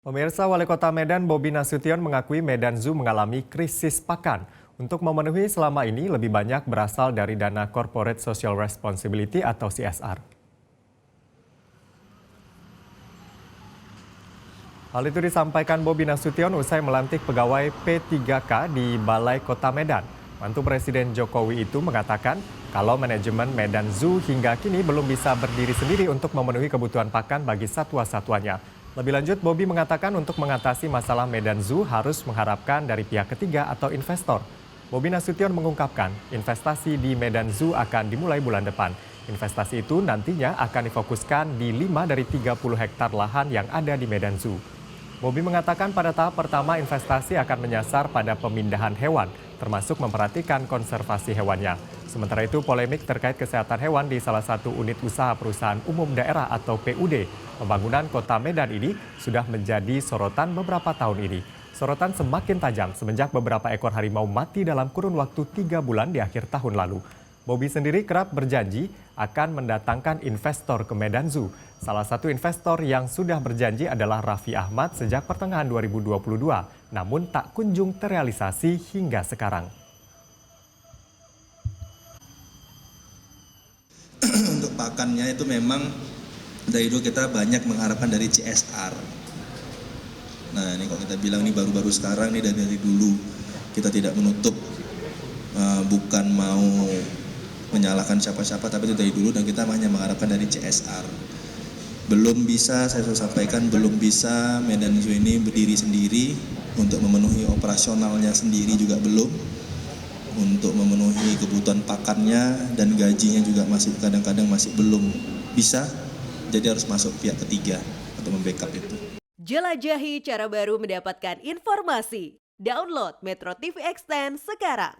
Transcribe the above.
Pemirsa, Wali Kota Medan Bobi Nasution mengakui Medan Zoo mengalami krisis pakan. Untuk memenuhi selama ini lebih banyak berasal dari dana Corporate Social Responsibility atau CSR. Hal itu disampaikan Bobi Nasution usai melantik pegawai P3K di Balai Kota Medan. Mantu Presiden Jokowi itu mengatakan kalau manajemen Medan Zoo hingga kini belum bisa berdiri sendiri untuk memenuhi kebutuhan pakan bagi satwa-satwanya. Lebih lanjut, Bobi mengatakan untuk mengatasi masalah Medan Zoo harus mengharapkan dari pihak ketiga atau investor. Bobi Nasution mengungkapkan investasi di Medan Zoo akan dimulai bulan depan. Investasi itu nantinya akan difokuskan di 5 dari 30 hektar lahan yang ada di Medan Zoo. Bobi mengatakan pada tahap pertama investasi akan menyasar pada pemindahan hewan, termasuk memperhatikan konservasi hewannya. Sementara itu, polemik terkait kesehatan hewan di salah satu unit usaha perusahaan umum daerah atau PUD, pembangunan kota Medan ini sudah menjadi sorotan beberapa tahun ini. Sorotan semakin tajam semenjak beberapa ekor harimau mati dalam kurun waktu 3 bulan di akhir tahun lalu. Bobi sendiri kerap berjanji akan mendatangkan investor ke Medan Zoo. Salah satu investor yang sudah berjanji adalah Raffi Ahmad sejak pertengahan 2022, namun tak kunjung terrealisasi hingga sekarang. Untuk pakannya itu memang dari dulu kita banyak mengharapkan dari CSR. Nah ini kalau kita bilang ini baru-baru sekarang nih dari dulu kita tidak menutup, bukan mau menyalahkan siapa-siapa, tapi itu dari dulu dan kita hanya mengharapkan dari CSR. Belum bisa, saya sudah sampaikan, belum bisa Medan Zoo ini berdiri sendiri untuk memenuhi operasionalnya sendiri juga belum, untuk memenuhi kebutuhan pakannya dan gajinya juga masih kadang-kadang masih belum bisa, jadi harus masuk pihak ketiga untuk membackup itu. Jelajahi cara baru mendapatkan informasi. Download Metro TV Extend sekarang.